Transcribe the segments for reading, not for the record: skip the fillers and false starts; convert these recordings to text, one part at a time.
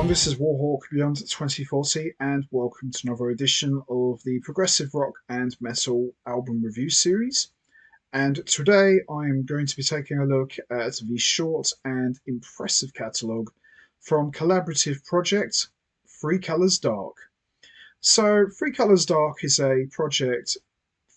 this is Warhawk Beyond 2040, and welcome to another edition of the Progressive Rock and Metal Album Review Series. And today I am going to be taking a look at the short and impressive catalogue from collaborative project Three Colours Dark. So, Three Colours Dark is a project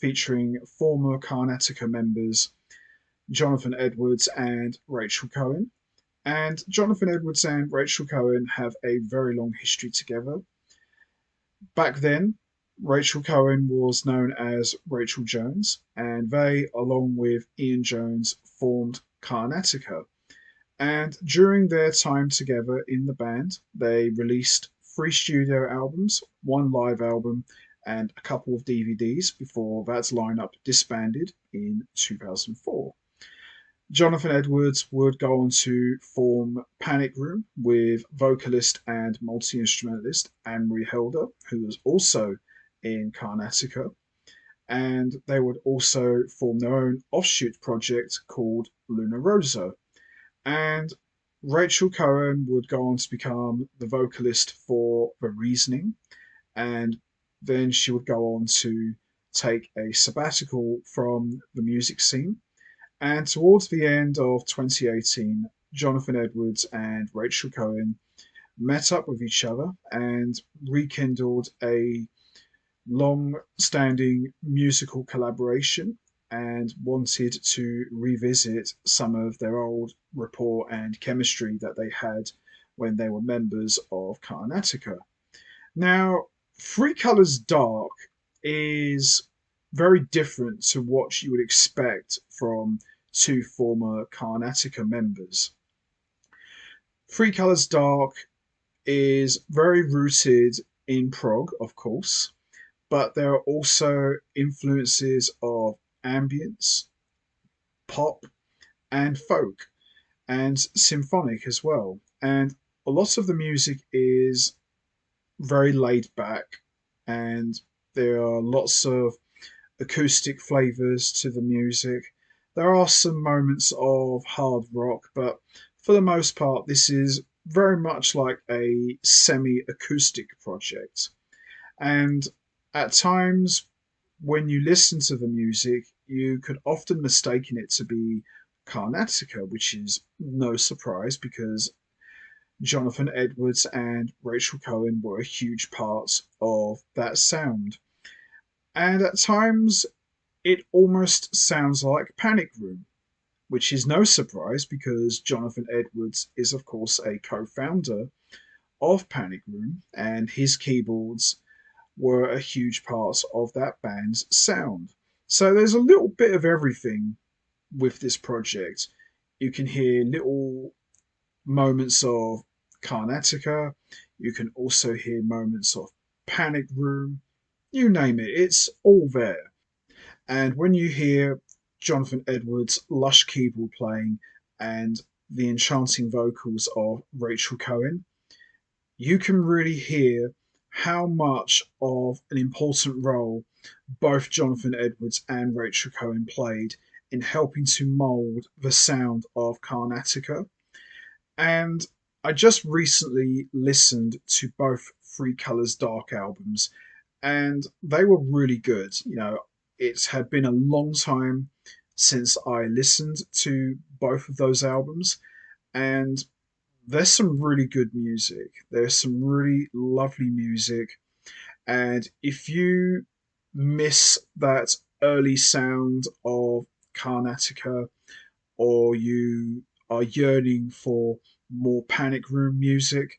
featuring former Karnataka members Jonathan Edwards and Rachel Cohen. And Jonathan Edwards and Rachel Cohen have a very long history together. Back then, Rachel Cohen was known as Rachel Jones, and they, along with Ian Jones, formed Karnataka. And during their time together in the band, they released 3 studio albums, 1 live album, and a couple of DVDs before that lineup disbanded in 2004. Jonathan Edwards would go on to form Panic Room with vocalist and multi-instrumentalist Anne-Marie Helder, who was also in Karnataka, and they would also form their own offshoot project called Luna Rossa. And Rachel Cohen would go on to become the vocalist for The Reasoning, and then she would go on to take a sabbatical from the music scene. And towards the end of 2018, Jonathan Edwards and Rachel Cohen met up with each other and rekindled a long standing musical collaboration and wanted to revisit some of their old rapport and chemistry that they had when they were members of Karnataka. Now, Three Colours Dark is very different to what you would expect from 2 former Karnataka members. Three Colours Dark is very rooted in prog, of course, but there are also influences of ambience, pop, and folk, and symphonic as well. And a lot of the music is very laid back, and there are lots of acoustic flavors to the music. There are some moments of hard rock, but for the most part, this is very much like a semi acoustic project. And at times, when you listen to the music, you could often mistaken it to be Karnataka, which is no surprise because Jonathan Edwards and Rachel Cohen were a huge part of that sound. And at times, it almost sounds like Panic Room, which is no surprise because Jonathan Edwards is, of course, a co founder of Panic Room, and his keyboards were a huge part of that band's sound. So there's a little bit of everything with this project. You can hear little moments of Karnataka, you can also hear moments of Panic Room, you name it, it's all there. And when you hear Jonathan Edwards' lush keyboard playing and the enchanting vocals of Rachel Cohen, you can really hear how much of an important role both Jonathan Edwards and Rachel Cohen played in helping to mould the sound of Karnataka. And I just recently listened to both Three Colours Dark albums, and they were really good. It had been a long time since I listened to both of those albums, and there's some really good music. There's some really lovely music, and if you miss that early sound of Karnataka, or you are yearning for more Panic Room music,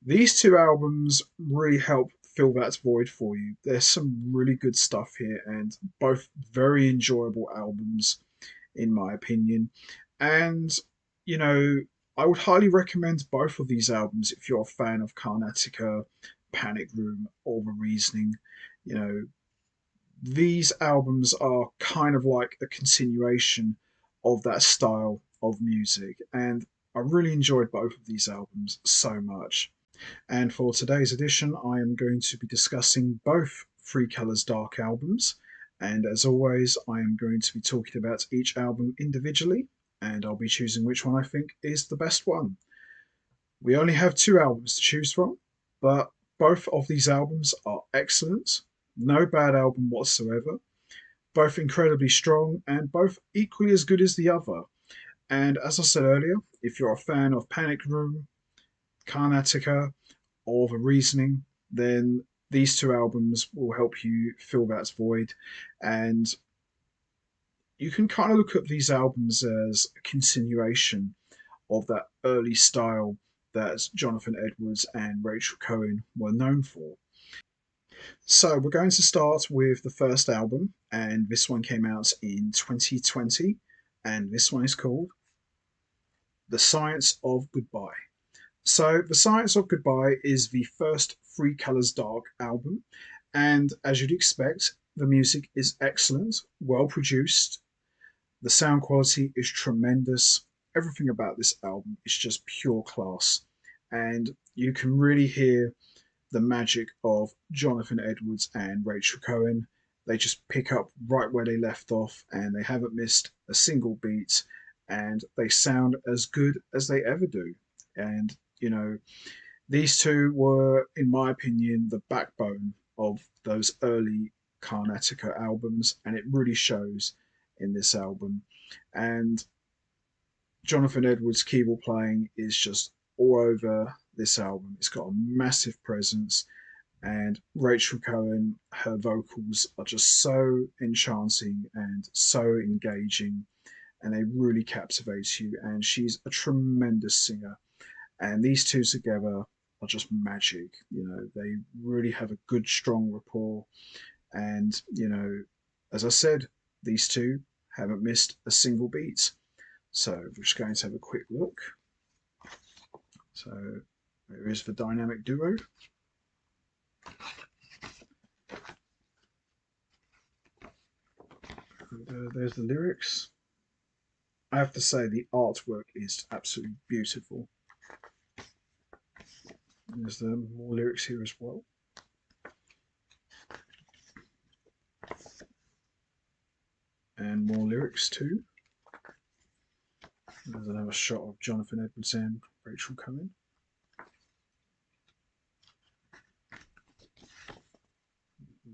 these 2 albums really help fill that void for you. There's some really good stuff here, and both very enjoyable albums, in my opinion. And, you know, I would highly recommend both of these albums if you're a fan of Karnataka, Panic Room, or The Reasoning. You know, these albums are kind of like a continuation of that style of music, and I really enjoyed both of these albums so much. And for today's edition, I am going to be discussing both Three Colours Dark albums. And as always, I am going to be talking about each album individually, and I'll be choosing which one I think is the best one. We only have two albums to choose from, but both of these albums are excellent. No bad album whatsoever. Both incredibly strong and both equally as good as the other. And as I said earlier, if you're a fan of Panic Room, Karnataka, or The Reasoning, then these two albums will help you fill that void. And you can kind of look at these albums as a continuation of that early style that Jonathan Edwards and Rachel Cohen were known for. So we're going to start with the first album, and this one came out in 2020, and this one is called The Science of Goodbye. So, The Science of Goodbye is the first Three Colours Dark album, and as you'd expect, the music is excellent, well produced, the sound quality is tremendous. Everything about this album is just pure class, and you can really hear the magic of Jonathan Edwards and Rachel Cohen. They just pick up right where they left off, and they haven't missed a single beat, and they sound as good as they ever do. And you know, these two were, in my opinion, the backbone of those early Karnataka albums, and it really shows in this album. And Jonathan Edwards' keyboard playing is just all over this album. It's got a massive presence, and Rachel Cohen, her vocals are just so enchanting and so engaging, and they really captivate you. And she's a tremendous singer, and these two together are just magic. They really have a good, strong rapport. And, as I said, these two haven't missed a single beat. So we're just going to have a quick look. So there is the dynamic duo. And, there's the lyrics. I have to say the artwork is absolutely beautiful. And there's the more lyrics here as well. And more lyrics too. There's another shot of Jonathan Edwards and Rachel Cohen.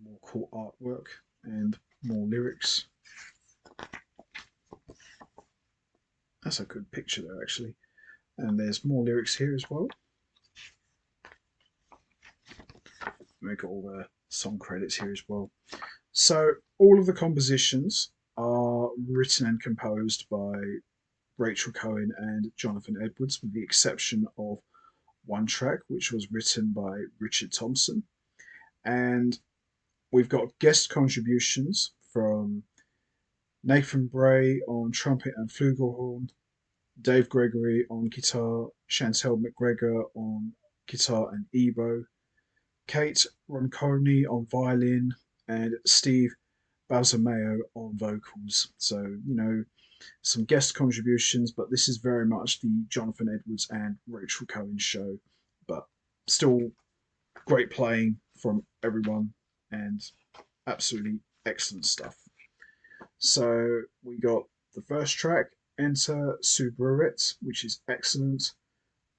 More cool artwork and more lyrics. That's a good picture there, actually. And there's more lyrics here as well. We've got all the song credits here as well. So all of the compositions are written and composed by Rachel Cohen and Jonathan Edwards, with the exception of one track, which was written by Richard Thompson. And we've got guest contributions from Nathan Bray on trumpet and flugelhorn, Dave Gregory on guitar, Chantel McGregor on guitar and ebow, Kate Ronconi on violin, and Steve Balsameo on vocals. So, some guest contributions, but this is very much the Jonathan Edwards and Rachel Cohen show. But still great playing from everyone and absolutely excellent stuff. So we got the first track, Enter Subruet, which is excellent.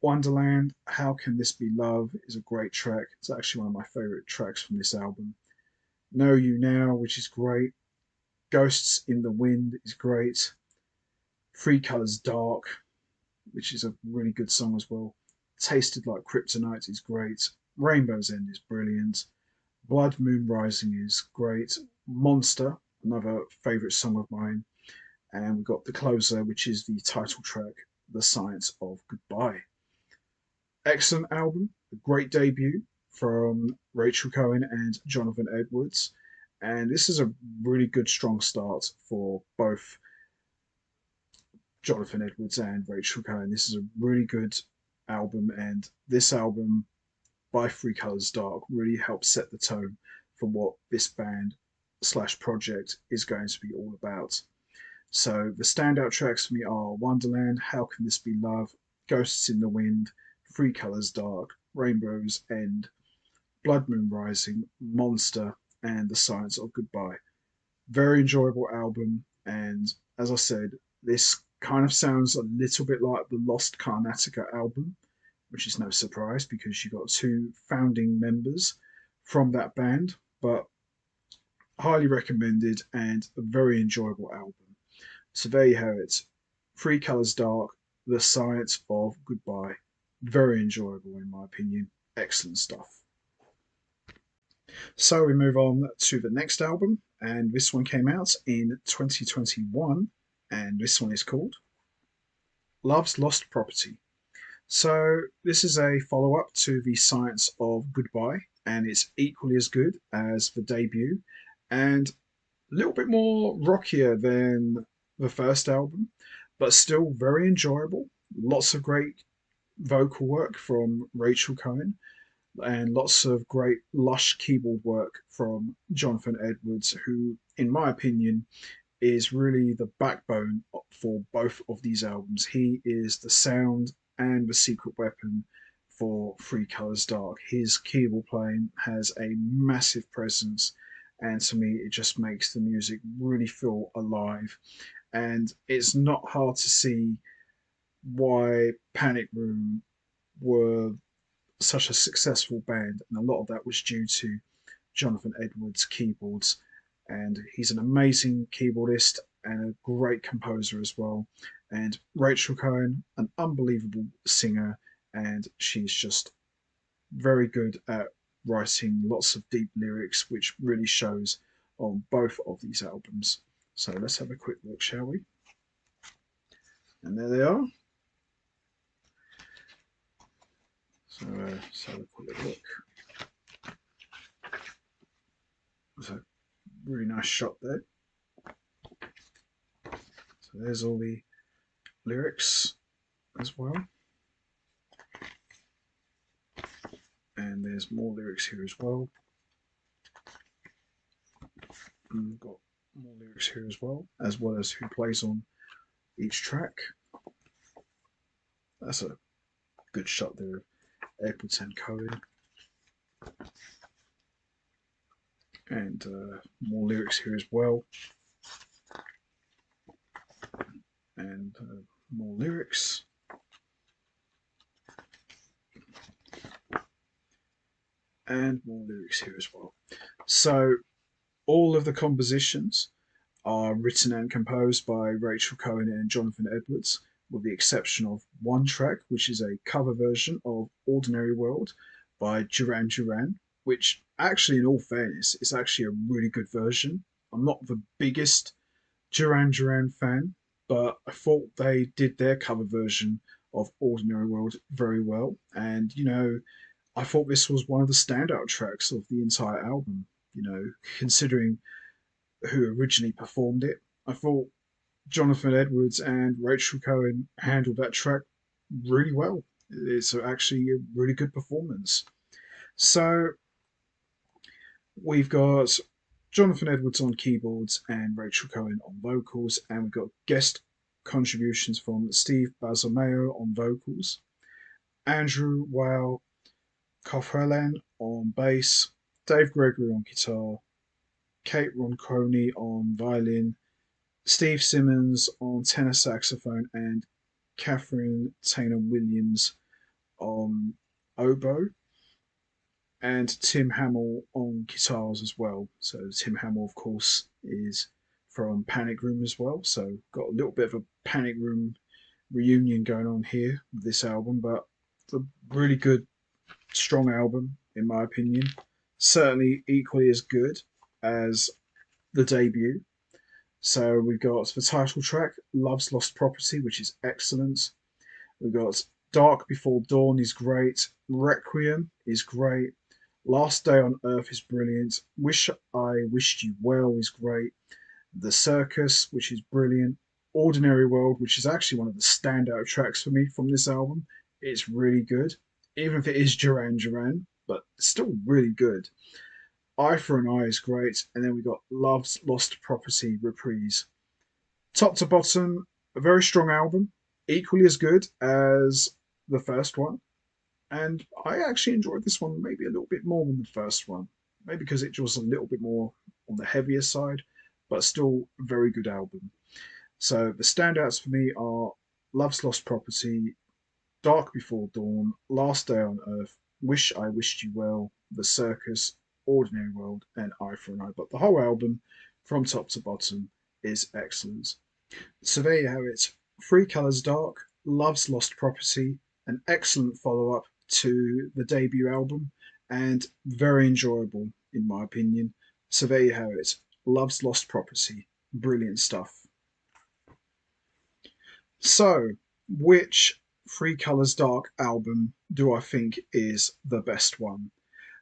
Wonderland, How Can This Be Love is a great track. It's actually one of my favourite tracks from this album. Know You Now, which is great. Ghosts in the Wind is great. Three Colours Dark, which is a really good song as well. Tasted Like Kryptonite is great. Rainbow's End is brilliant. Blood Moon Rising is great. Monster, another favourite song of mine. And we've got the closer, which is the title track, The Science of Goodbye. Excellent album, a great debut from Rachel Cohen and Jonathan Edwards. And this is a really good, strong start for both Jonathan Edwards and Rachel Cohen. This is a really good album, and this album by Three Colours Dark really helps set the tone for what this band slash project is going to be all about. So the standout tracks for me are Wonderland, How Can This Be Love, Ghosts in the Wind, Three Colours Dark, Rainbow's End, Blood Moon Rising, Monster, and The Science of Goodbye. Very enjoyable album, and as I said, this kind of sounds a little bit like the Lost Karnataka album, which is no surprise because you got two founding members from that band, but highly recommended and a very enjoyable album. So there you have it. Three Colours Dark, The Science of Goodbye. Very enjoyable in my opinion. Excellent stuff. So we move on to the next album, and this one came out in 2021, and this one is called Love's Lost Property. So this is a follow-up to The Science of Goodbye, and it's equally as good as the debut, and a little bit more rockier than the first album, but still very enjoyable. Lots of great vocal work from Rachel Cohen, and lots of great lush keyboard work from Jonathan Edwards, who, in my opinion, is really the backbone for both of these albums. He is the sound and the secret weapon for Three Colours Dark. His keyboard playing has a massive presence, and to me, it just makes the music really feel alive. And it's not hard to see why Panic Room were such a successful band, and a lot of that was due to Jonathan Edwards' keyboards. And he's an amazing keyboardist and a great composer as well. And Rachel Cohen, an unbelievable singer, and she's just very good at writing lots of deep lyrics, which really shows on both of these albums. So let's have a quick look, shall we? And there they are. So let's have a quick look. There's a really nice shot there. So there's all the lyrics as well. And there's more lyrics here as well. And we've got more lyrics here as well as who plays on each track. That's a good shot there of Edwards and Cohen. And more lyrics here as well. And more lyrics. And more lyrics here as well. So all of the compositions are written and composed by Rachel Cohen and Jonathan Edwards, with the exception of one track, which is a cover version of Ordinary World by Duran Duran, which actually, in all fairness, is actually a really good version. I'm not the biggest Duran Duran fan, but I thought they did their cover version of Ordinary World very well. And, I thought this was one of the standout tracks of the entire album, considering who originally performed it. I thought Jonathan Edwards and Rachel Cohen handled that track really well. It's actually a really good performance. So we've got Jonathan Edwards on keyboards and Rachel Cohen on vocals, and we've got guest contributions from Steve Bazalmayo on vocals, Andrew Weil Cofferland on bass, Dave Gregory on guitar, Kate Ronconi on violin, Steve Simmons on tenor saxophone, and Catherine Taylor Williams on oboe, and Tim Hamill on guitars as well. So Tim Hamill, of course, is from Panic Room as well. So got a little bit of a Panic Room reunion going on here with this album, but it's a really good, strong album in my opinion. Certainly equally as good as the debut. So we've got the title track, Love's Lost Property, which is excellent. We've got Dark Before Dawn is great. Requiem is great. Last Day on Earth is brilliant. Wish I Wished You Well is great. The Circus, which is brilliant. Ordinary World, which is actually one of the standout tracks for me from this album. It's really good, even if it is Duran Duran, but still really good. Eye for an Eye is great. And then we got Love's Lost Property Reprise. Top to bottom, a very strong album, equally as good as the first one. And I actually enjoyed this one maybe a little bit more than the first one. Maybe because it was a little bit more on the heavier side, but still a very good album. So the standouts for me are Love's Lost Property, Dark Before Dawn, Last Day on Earth, Wish I Wished You Well, The Circus, Ordinary World, and Eye for an Eye. But the whole album, from top to bottom, is excellent. So there you have it. Three Colours Dark, Love's Lost Property, an excellent follow up to the debut album, and very enjoyable in my opinion. So there you have it. Love's Lost Property. Brilliant stuff. So, which Three Colours Dark album do I think is the best one?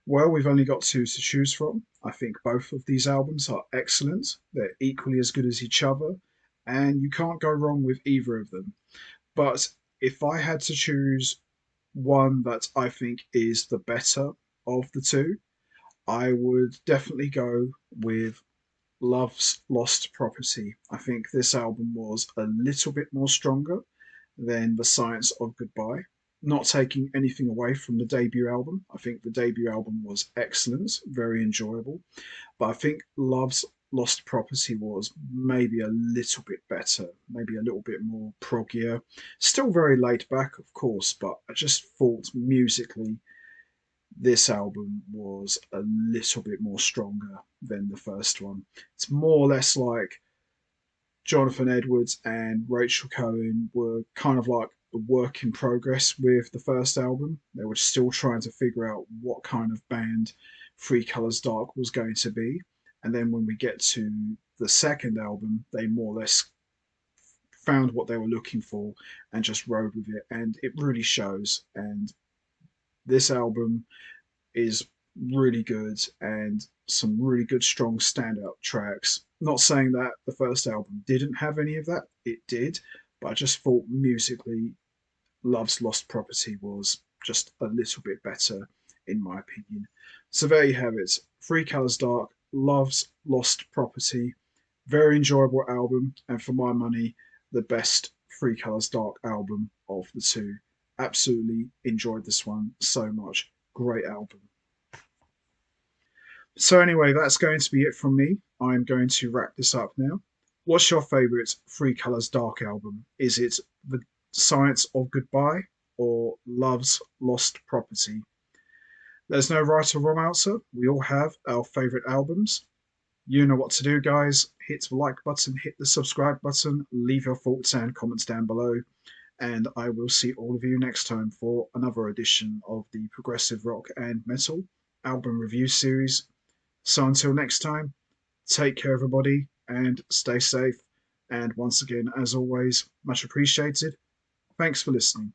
Well, we've only got two to choose from. I think both of these albums are excellent. They're equally as good as each other, and you can't go wrong with either of them. But if I had to choose one that I think is the better of the two, I would definitely go with Love's Lost Property. I think this album was a little bit more stronger than The Science of Goodbye. Not taking anything away from the debut album. I think the debut album was excellent, very enjoyable. But I think Love's Lost Property was maybe a little bit better, maybe a little bit more proggier. Still very laid back, of course, but I just thought musically this album was a little bit more stronger than the first one. It's more or less like Jonathan Edwards and Rachel Cohen were kind of like a work in progress with the first album. They were still trying to figure out what kind of band Three Colours Dark was going to be. And then when we get to the second album, they more or less found what they were looking for and just rode with it. And it really shows. And this album is really good and some really good, strong standout tracks. Not saying that the first album didn't have any of that, it did, but I just thought musically, Love's Lost Property was just a little bit better, in my opinion. So there you have it. Three Colours Dark, Love's Lost Property. Very enjoyable album, and for my money, the best Three Colours Dark album of the two. Absolutely enjoyed this one so much. Great album. So anyway, that's going to be it from me. I'm going to wrap this up now. What's your favourite Three Colours Dark album? Is it The Science of Goodbye or Love's Lost Property? There's no right or wrong answer. We all have our favourite albums. You know what to do, guys. Hit the like button, hit the subscribe button, leave your thoughts and comments down below, and I will see all of you next time for another edition of the Progressive Rock and Metal album review series. So until next time, take care, everybody, and stay safe. And once again, as always, much appreciated. Thanks for listening.